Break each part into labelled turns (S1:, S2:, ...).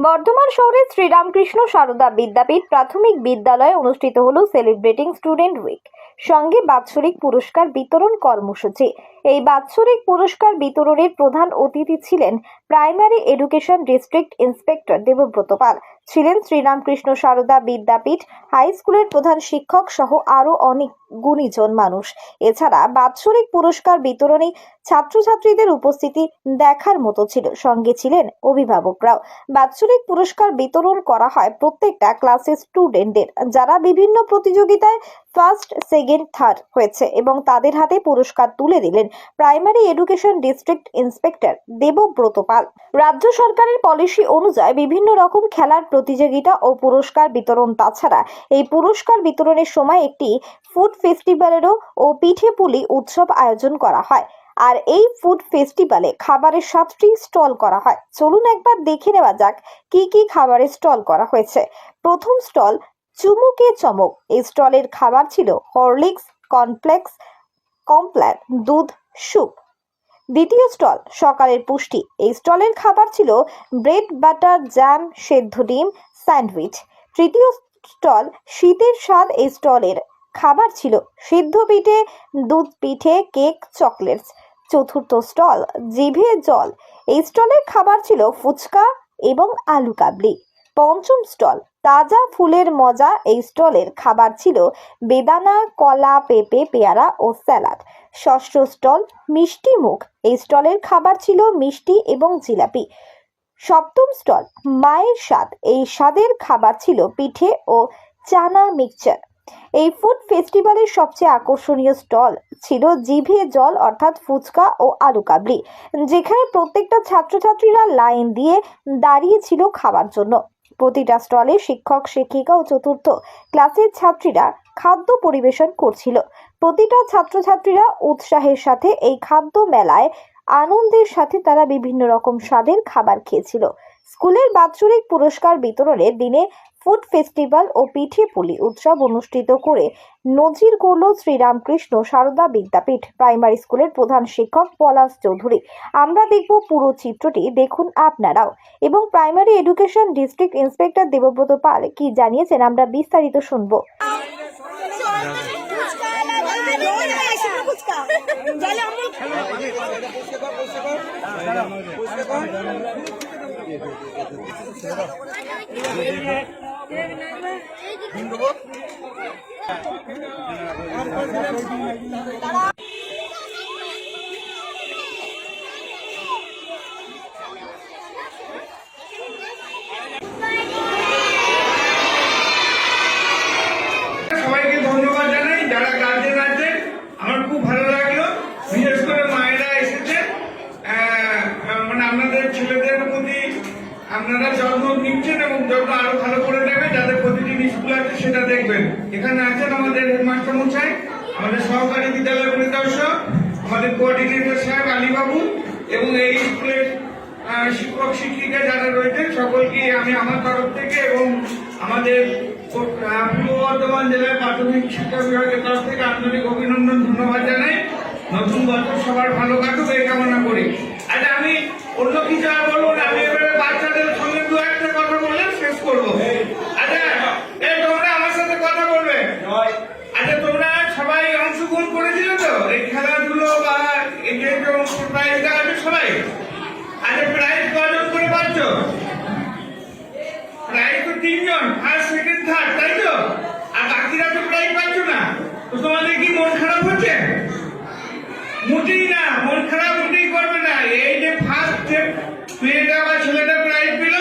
S1: বর্ধমান শহরের শ্রীরামকৃষ্ণ সারদা বিদ্যাপীঠ প্রাথমিক বিদ্যালয়ে অনুষ্ঠিত হলো সেলিব্রেটিং স্টুডেন্ট উইক সঙ্গে বাৎসরিক পুরস্কার বিতরণ কর্মসূচি। এই বাৎসরিক পুরস্কার বিতরণের প্রধান অতিথি ছিলেন primary education district inspector Debabrata Pal, ছিলেন শ্রীরামকৃষ্ণ সারদা বিদ্যাপীঠ হাই স্কুলের প্রধান শিক্ষক সহ আরও অনেক গুণীজন মানুষ। এছাড়া বাৎসরিক পুরস্কার বিতরণী ছাত্রছাত্রীদের উপস্থিতি দেখার মতো ছিল, সঙ্গে ছিলেন অভিভাবকরাও। বাৎসরিক পুরস্কার বিতরণ করা হয় প্রত্যেকটা ক্লাসের স্টুডেন্টদের যারা বিভিন্ন প্রতিযোগিতায় ফার্স্ট, সেকেন্ড, থার্ড হয়েছে এবং তাদের হাতে পুরস্কার তুলে দিলেন primary education district inspector Debabrata Pal. রাজ্য সরকারের পলিসি অনুযায়ী বিভিন্ন রকম খেলার প্রতিযোগিতা ও পুরস্কার বিতরণ, তাছাড়া এই পুরস্কার বিতরণের সময় একটি ফুড ফেস্টিভ্যালেরও ও পিঠে পুলি উৎসব আয়োজন করা হয়। আর এই ফুড ফেস্টিভ্যালে খাবারের 7টি স্টল করা হয়। চলুন একবার দেখে নেওয়া যাক কি কি খাবারের স্টল করা হয়েছে। প্রথম স্টল চুমুকে চমক। এই স্টলের খাবার ছিল হরলিক্স, কর্নফ্লেক্স, কমপ্ল্যান, দুধ, স্যুপ। দ্বিতীয় স্টল সকালের পুষ্টি। এই স্টলের খাবার ছিল ব্রেড, বাটার, জ্যাম, সেদ্ধ ডিম, স্যান্ডউইচ। তৃতীয় স্টল শীতের স্বাদ। এই স্টলের খাবার ছিল সিদ্ধ পিঠে, দুধ পিঠে, কেক, চকলেটস। চতুর্থ স্টল জিভে জল। এই স্টলের খাবার ছিল ফুচকা এবং আলু কাবলি। পঞ্চম স্টল তাজা ফুলের মজা। এই স্টলের খাবার ছিল বেদানা, কলা, পেঁপে, পেয়ারা ও স্যালাড। ষষ্ঠ স্টল মিষ্টি মুখ। এই স্টলের খাবার ছিল মিষ্টি এবং জিলাপি। সপ্তম স্টল মায়ের স্বাদ। এই স্বাদের খাবার ছিল পিঠে ও চানা মিক্সচার। এই ফুড ফেস্টিভ্যালের সবচেয়ে আকর্ষণীয় স্টল ছিল জিভে জল অর্থাৎ ফুচকা ও আলু কাবলি, যেখানে প্রত্যেকটা ছাত্রছাত্রীরা লাইন দিয়ে দাঁড়িয়ে ছিল খাবার জন্য। প্রতিটা স্টলে শিক্ষক, শিক্ষিকা ও চতুর্থ ক্লাসের ছাত্রীরা খাদ্য পরিবেশন করছিল। প্রতিটা ছাত্রছাত্রীরা উৎসাহের সাথে এই খাদ্য মেলায় আনন্দের সাথে তারা বিভিন্ন রকম স্বাদের খাবার খেয়েছিল। স্কুলের বাৎসরিক পুরস্কার বিতরণের দিনে ফুড ফেস্টিভ্যাল ও পিঠে পুলি উৎসব অনুষ্ঠিত করে নজির গড়ল শ্রীরামকৃষ্ণ সারদা বিদ্যাপীঠ প্রাইমারি স্কুলের প্রধান শিক্ষক পলাশ চৌধুরী। আমরা দেখব পুরো চিত্রটি, দেখুন আপনারাও। এবং primary education district inspector Debabrata Pal কি জানিয়েছেন আমরা বিস্তারিত শুনবো।
S2: সবাইকে ধন্যবাদ জানাই যারা গার্জেন আছেন। আমার খুব ভালো লাগলো, বিশেষ করে মায়েরা এসেছে। মানে আপনাদের ছেলেদের প্রতি আপনারা যত্ন নিচ্ছেন এবং যত্ন আরো ভালো করে দেবে, যাদের প্রতিদিন স্কুল আছে সেটা দেখবেন। এখানে আছেন আমাদের হেডমাস্টার মশাই, আমাদের সহকারী বিদ্যালয় পরিদর্শক, আমাদের কোঅর্ডিনেটর সাহেব আলীবাবু এবং এই স্কুলের শিক্ষক শিক্ষিকা যারা রয়েছেন সকলকে আমি আমার তরফ থেকে এবং আমাদের পূর্ব বর্ধমান জেলার প্রাথমিক শিক্ষা বিভাগের তরফ থেকে আন্তরিক অভিনন্দন, ধন্যবাদ জানাই। নতুন বছর সবার ভালো কাটুক এই কামনা করি। আচ্ছা, আমি অন্য কিছু আর বলবো না, আমি এবারে বাচ্চাদের সঙ্গে দু একটা কথা বলে শেষ করবো। আচ্ছা, তোমরা আমার সাথে কথা বলবে। আচ্ছা, তোমরা সবাই অংশগ্রহণ করেছিল তো এই খেলাধুলো বা এই যে প্রাইজ আছে সবাই? আচ্ছা, প্রাইজ কজন করে পাচ্ছ? প্রাইজ তো 3 জন, ফার্স্ট, সেকেন্ড, থার্ড, তাই তো? আর বাকিরা তো প্রাইজ পাচ্ছ না। তো তোমাদের কি মন খারাপ হচ্ছে? মোটেই না, মন খারাপ মোটেই করবে না। এই যে ফার্স্ট মেয়েটা বা ছেলেটা প্রাইজ পেল,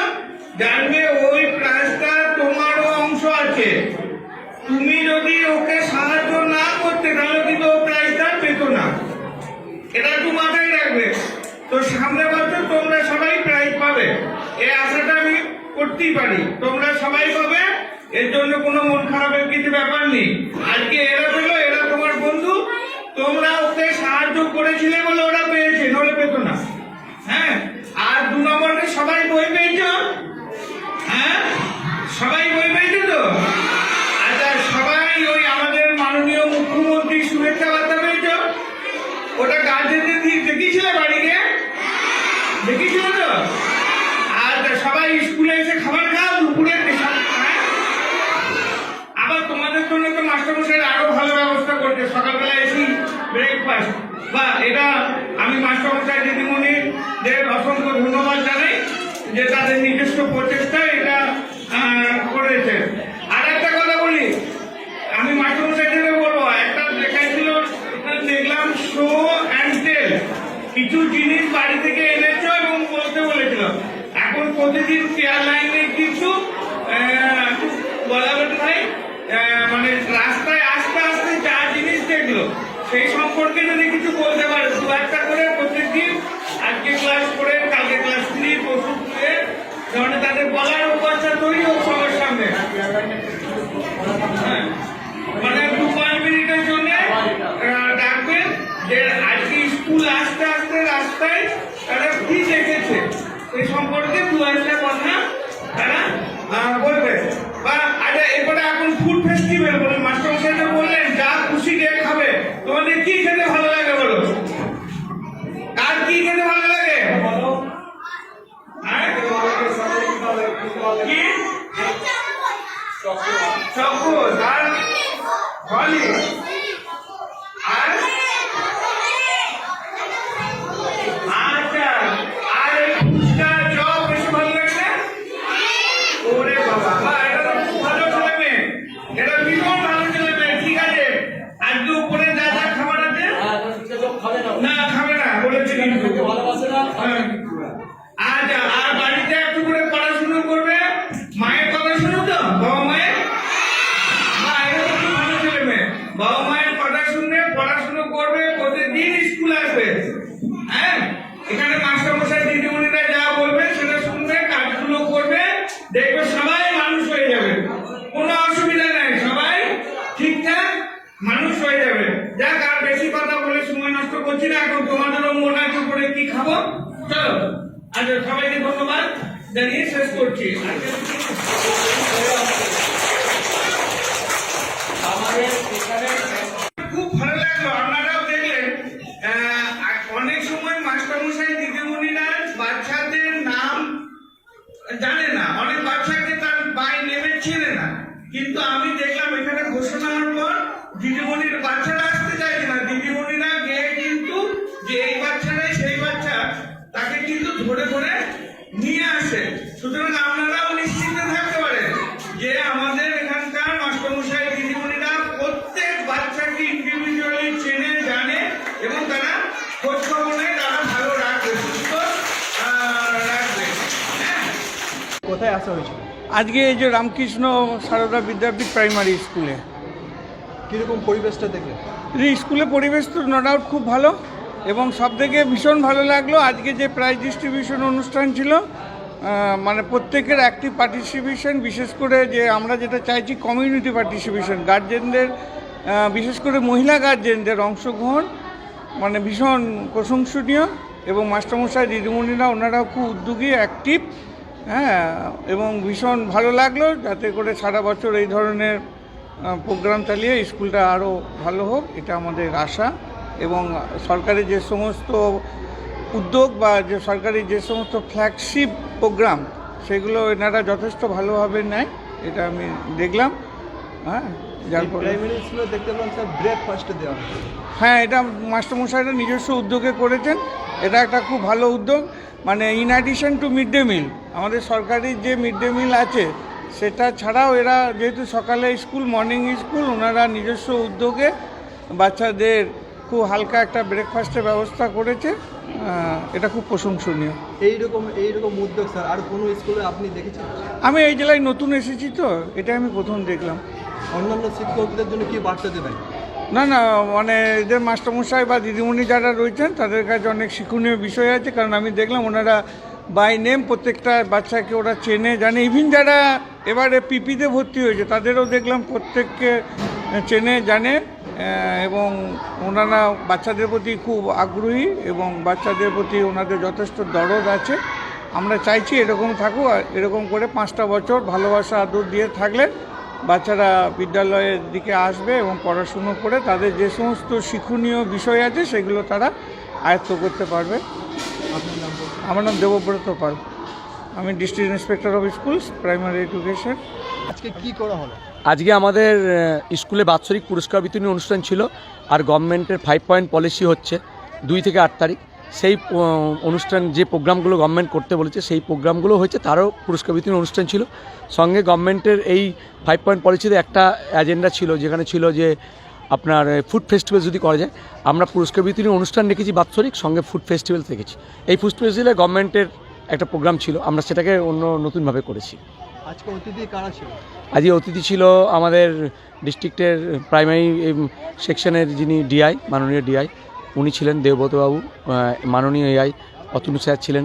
S2: জানবে ওই প্রাইজটা তোমারও অংশ আছে। তুমি যদি ওকে সাহায্য না করতে তাহলে কিন্তু ও প্রাইজটা পেত না। এটা একটু মাথায় রাখবে। তো সামনে বছর তোমরা সবাই প্রাইজ পাবে, এই আশাটা আমি করতেই পারি। তোমরা সবাই পাবে, এর জন্য কোনো মন খারাপের কিছু ব্যাপার নেই। আজকে এরা পেলো, এরা তোমার বন্ধু, তোমরা ওকে সাহায্য করেছিলে বলে ওরা পেয়েছে, নলে পেত না। হ্যাঁ, আর 2 নম্বরে সবাই বই পেয়েছ? হ্যাঁ, সবাই বই পেয়েছো তো? আচ্ছা, সবাই ওই আমাদের মাননীয় মুখ্যমন্ত্রী শুভেচ্ছা বার্তা পেয়েছ? ওটা গার্জেনদের দেখিয়েছিলে বাড়িতে? দেখিয়েছিল তো? আর সবাই স্কুলে এসে মাস্টারমশাই দিদিমণিদের অসংখ্য ধন্যবাদ জানাই যে তাদের নিজস্ব প্রচেষ্টায় এটা করেছে। আর একটা কথা বলি, আমি মাস্টারমশাইদের বলবো, একটা দেখাইছিল দেখলাম শো অ্যান্ড টেল, কিছু জিনিস বাড়ি থেকে এনেছো এবং বলতে বলেছিল। এখন প্রতিদিন কেয়ার লাইনে কিছু বলা বলতে ভাই মানে রাস্তায় আস্তে আস্তে যা জিনিস দেখলো সেই সম্পর্কে যদি কিছু বলতে পারে, দু একটা করে প্রত্যেকদিন, আজকে ক্লাস করে কালকে ক্লাস 3 পরশু 2 যেমন তাদের বলার অভ্যাসটা তৈরি হোক সবার সামনে। হ্যাঁ, মানে 2-5 মিনিটের জন্য ডাকবেন যে আজকে স্কুল আস্তে আস্তে রাস্তায় তারা কি দেখেছে সেই সম্পর্কে দু একটা কথা তারা বলবে। বা আচ্ছা, এরপরে এখন ফুড ফেস্টিভ্যাল বলে মাস্টারমশাইরা বললেন যা খুশি দিয়ে খাবে। তোমাদের কি খেতে ভালো লাগে বলো? কার কি খেতে ভালো লাগে? কি চকোস আর বলি আর আচ্ছা, আর এই ফুচকা চপ বেশি ভালো লাগে? ওরে বাবা, এটা তো খুব ভালো ছেলে মেয়ে, এটা ভীষণ ভালো ছেলে মেয়ে। ঠিক আছে, আজকে উপরে যা যা খাবার আছে না খাবে না বলেছে কিন্তু। আচ্ছা, আর বাড়িতে একটু করে পড়াশুনো করবে, মায়ের কথা শুনো তো, বাবা মায়ের। এটা তো খুব ভালো ছেলে মেয়ে, বাবা মায়ের কথা শুনবে, পড়াশুনো করবে, প্রতিদিন স্কুল আসবে। হ্যাঁ, এখানে মাস্টারমশাই দিদিমণিরা যা বলবে সেটা শুনবে, কাজগুলো করবে, দেখবে সবাই মানুষ হয়ে যাবে, কোনো অসুবিধা নাই, সবাই ঠিকঠাক মানুষ হয়ে যাবে। যাক, আর বেশি কথা বলে সময় নষ্ট করছি না, এখন তোমাদেরও মনে আছে করে কি খাবো, চলো। আচ্ছা, সবাইকে ধন্যবাদ জানিয়ে শেষ করছি। খুব ভালো লাগলো, আপনারাও দেখলেন। অনেক সময় মাস্টারমশাই দিদিমণিরা বাচ্চাদের নাম জানে না, অনেক বাচ্চাকে তার বাই নেমে চেনে না, কিন্তু আমি দেখলাম এখানে ঘোষণা হওয়ার পর দিদিমণির বাচ্চারা আসতে চাইছে না, দিদিমণিরা গিয়ে কিন্তু যে এই বাচ্চাটাই সেই বাচ্চা তাকে কিন্তু ধরে ধরে নিয়ে আসে। সুতরাং আপনারাও নিশ্চিন্তে থাকতে পারেন যে আমাদের এখানকার মাস্টারমশাই দিদিমণিরা প্রত্যেক বাচ্চাকে ইন্ডিভিজুয়ালি চেনে জানে এবং তারা খোঁজ খবর নেয়, তারা ভালো রাখবে, সুস্থ রাখবে। হ্যাঁ,
S3: কোথায় আসা হয়েছিল?
S2: আজকে এই যে রামকৃষ্ণ সারদা বিদ্যাপীঠ প্রাইমারি স্কুলে।
S3: কীরকম পরিবেশটা দেখলেন?
S2: এই স্কুলে পরিবেশ তো নো ডাউট খুব ভালো, এবং সব থেকে ভীষণ ভালো লাগলো আজকে যে প্রাইজ ডিস্ট্রিবিউশন অনুষ্ঠান ছিল, মানে প্রত্যেকের অ্যাক্টিভ পার্টিসিপেশন, বিশেষ করে যে আমরা যেটা চাইছি কমিউনিটি পার্টিসিপেশন, গার্জেনদের বিশেষ করে মহিলা গার্জেনদের অংশগ্রহণ মানে ভীষণ প্রশংসনীয়, এবং মাস্টারমশাই দিদিমণিরা ওনারাও খুব উদ্যোগী, অ্যাক্টিভ। হ্যাঁ, এবং ভীষণ ভালো লাগলো, যাতে করে সারা বছর এই ধরনের প্রোগ্রাম চালিয়ে স্কুলটা আরও ভালো হোক, এটা আমাদের আশা। এবং সরকারি যে সমস্ত উদ্যোগ বা যে সরকারি যে সমস্ত ফ্ল্যাগশিপ প্রোগ্রাম সেগুলো এনারা যথেষ্ট ভালোভাবে নেয়, এটা আমি দেখলাম। হ্যাঁ, যার ফলে
S3: প্রাইমারি স্কুলে দেখতে পেলাম স্যার ব্রেকফাস্ট দেওয়া হচ্ছে।
S2: হ্যাঁ, এটা মাস্টারমশাইরা নিজস্ব উদ্যোগে করেছেন, এটা একটা খুব ভালো উদ্যোগ। মানে in addition to mid day meal, আমাদের সরকারি যে মিড ডে মিল আছে সেটা ছাড়াও এরা যেহেতু সকালে স্কুল, মর্নিং স্কুল, ওনারা নিজস্ব উদ্যোগে বাচ্চাদের খুব হালকা একটা ব্রেকফাস্টের ব্যবস্থা করেছে, এটা খুব প্রশংসনীয়।
S3: এইরকম উদ্যোগ স্যার আর কোনো স্কুলে আপনি দেখেছেন?
S2: আমি এই জেলায় নতুন এসেছি তো, এটা আমি প্রথম দেখলাম।
S3: অন্যান্য শিক্ষকদের জন্য কি বার্তা দেবেন?
S2: না, মানে এদের মাস্টারমশাই বা দিদিমণি যারা রয়েছেন তাদের কাছে অনেক শিক্ষণীয় বিষয় আছে, কারণ আমি দেখলাম ওনারা বাই নেম প্রত্যেকটা বাচ্চাকে ওরা চেনে জানে, ইভিন যারা এবারে পিপিতে ভর্তি হয়েছে তাদেরও দেখলাম প্রত্যেককে চেনে জানে, এবং ওনারা বাচ্চাদের প্রতি খুব আগ্রহী এবং বাচ্চাদের প্রতি ওনাদের যথেষ্ট দরদ আছে। আমরা চাইছি এরকম থাকুক, আর এরকম করে 5টা বছর ভালোবাসা আদর দিয়ে থাকলে বাচ্চারা বিদ্যালয়ের দিকে আসবে এবং পড়াশুনো করে তাদের যে সমস্ত শিক্ষণীয় বিষয় আছে সেগুলো তারা আয়ত্ত করতে পারবে। আমার নাম দেবব্রত পাল, আমি district inspector of schools primary education.
S3: আজকে কি করা হলো?
S4: আজকে আমাদের স্কুলে বাৎসরিক পুরস্কার বিতরণী অনুষ্ঠান ছিল, আর গভর্নমেন্টের 5 পয়েন্ট পলিসি হচ্ছে 2 থেকে 8 তারিখ, সেই অনুষ্ঠান যে প্রোগ্রামগুলো গভর্নমেন্ট করতে বলেছে সেই প্রোগ্রামগুলো হয়েছে, তারও পুরস্কার বিতরণ অনুষ্ঠান ছিল। সঙ্গে গভর্নমেন্টের এই 5 পয়েন্ট পলিসিতে একটা এজেন্ডা ছিল, যেখানে ছিল যে আপনার ফুড ফেস্টিভ্যাল যদি করা যায়। আমরা পুরস্কার বিতরণী অনুষ্ঠান রেখেছি বাৎসরিক, সঙ্গে ফুড ফেস্টিভ্যাল রেখেছি। এই ফুড ফেস্টিভ্যালে গভর্নমেন্টের একটা প্রোগ্রাম ছিল, আমরা সেটাকে নতুনভাবে করেছি।
S3: আজকে অতিথি কারা ছিল?
S4: আজকে অতিথি ছিল আমাদের ডিস্ট্রিক্টের প্রাইমারি সেকশনের যিনি ডিআই, মাননীয় ডিআই, উনি ছিলেন দেবব্রতবাবু, মাননীয় এআই অতনু স্যার ছিলেন,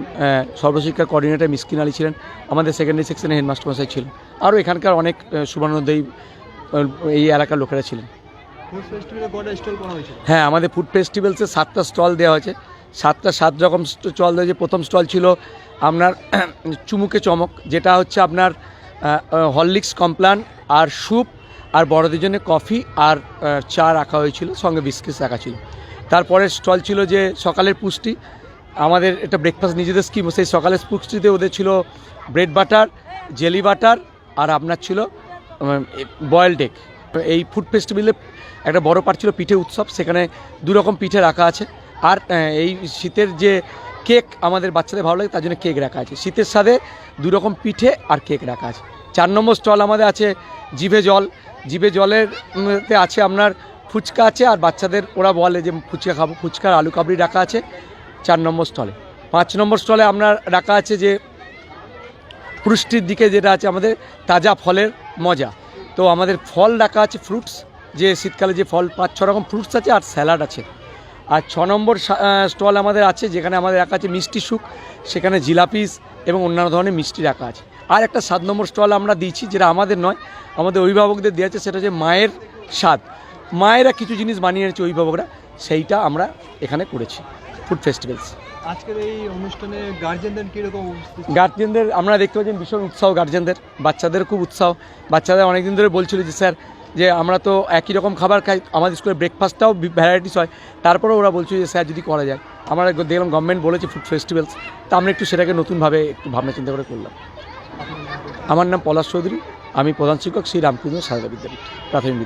S4: সর্বশিক্ষা কোঅর্ডিনেটর মিসকিন আলী ছিলেন, আমাদের সেকেন্ডারি সেকশনের হেডমাস্টার মশাই ছিলেন, আরও এখানকার অনেক সুবর্ণোদয়ী এই এলাকার লোকেরা ছিলেন।
S3: ফুড ফেস্টিভ্যালে কটা স্টল করা হয়েছিল?
S4: হ্যাঁ, আমাদের ফুড ফেস্টিভ্যালসে 7টা স্টল দেওয়া হয়েছে। 7 রকম স্টল দেওয়া হয়েছে। প্রথম স্টল ছিল আপনার চুমুকে চমক, যেটা হচ্ছে আপনার হরলিক্স কমপ্লান আর স্যুপ আর বড়দের জন্য কফি আর চা রাখা হয়েছিল, সঙ্গে বিস্কিট রাখা ছিল। তারপরে স্টল ছিল যে সকালের পুষ্টি, আমাদের একটা ব্রেকফাস্ট নিজেদের স্কিম, সেই সকালের পুষ্টিতে ওদের ছিল ব্রেড বাটার, জেলি বাটার আর আপনার ছিল বয়েলড এগ। এই ফুড ফেস্টিভ্যালে একটা বড় পার্ট ছিল পিঠে উৎসব, সেখানে 2 রকম পিঠে রাখা আছে। আর এই শীতের যে কেক আমাদের বাচ্চাদের ভালো লাগে, তার জন্য কেক রাখা আছে। শীতের সাথে 2 রকম পিঠে আর কেক রাখা আছে। 4 নম্বর স্টল আমাদের আছে জিভে জল। জিভে জলের আছে আপনার ফুচকা আছে, আর বাচ্চাদের ওরা বলে যে ফুচকা খাবো, ফুচকার আলু কাবলি রাখা আছে 4 নম্বর স্টলে। 5 নম্বর স্টলে আপনার রাখা আছে যে পুষ্টির দিকে যেটা আছে আমাদের তাজা ফলের মজা। তো আমাদের ফল রাখা আছে, ফ্রুটস, যে শীতকালে যে ফল 5-6 রকম ফ্রুটস আছে আর স্যালাড আছে। আর 6 নম্বর স্টল আমাদের আছে, যেখানে আমাদের রাখা আছে মিষ্টি সুখ, সেখানে জিলাপিস এবং অন্যান্য ধরনের মিষ্টি রাখা আছে। আর একটা 7 নম্বর স্টল আমরা দিয়েছি, যেটা আমাদের নয়, আমাদের অভিভাবকদের দেওয়া আছে, সেটা হচ্ছে মায়ের স্বাদ। মায়েরা কিছু জিনিস বানিয়ে এনেছে অভিভাবকরা, সেইটা আমরা এখানে করেছি ফুড ফেস্টিভ্যালস।
S3: আজকের এই অনুষ্ঠানে গার্জেনদের কীরকম?
S4: গার্জেনদের আমরা দেখতে পাচ্ছেন ভীষণ উৎসাহ, গার্জেনদের, বাচ্চাদের খুব উৎসাহ। বাচ্চাদের অনেকদিন ধরে বলছিল যে স্যার, যে আমরা তো একই রকম খাবার খাই, আমাদের স্কুলে ব্রেকফাস্টটাও ভ্যারাইটিস হয়, তারপরেও ওরা বলছিল যে স্যার যদি করা যায়। আমরা দেখলাম গভর্নমেন্ট বলেছে ফুড ফেস্টিভ্যালস, তা আমরা একটু সেটাকে নতুনভাবে একটু ভাবনা চিন্তা করে করলাম। আমার নাম পলাশ চৌধুরী, আমি প্রধান শিক্ষক শ্রী রামকৃষ্ণ সারদা বিদ্যাপীঠ প্রাথমিক বিদ্যালয়।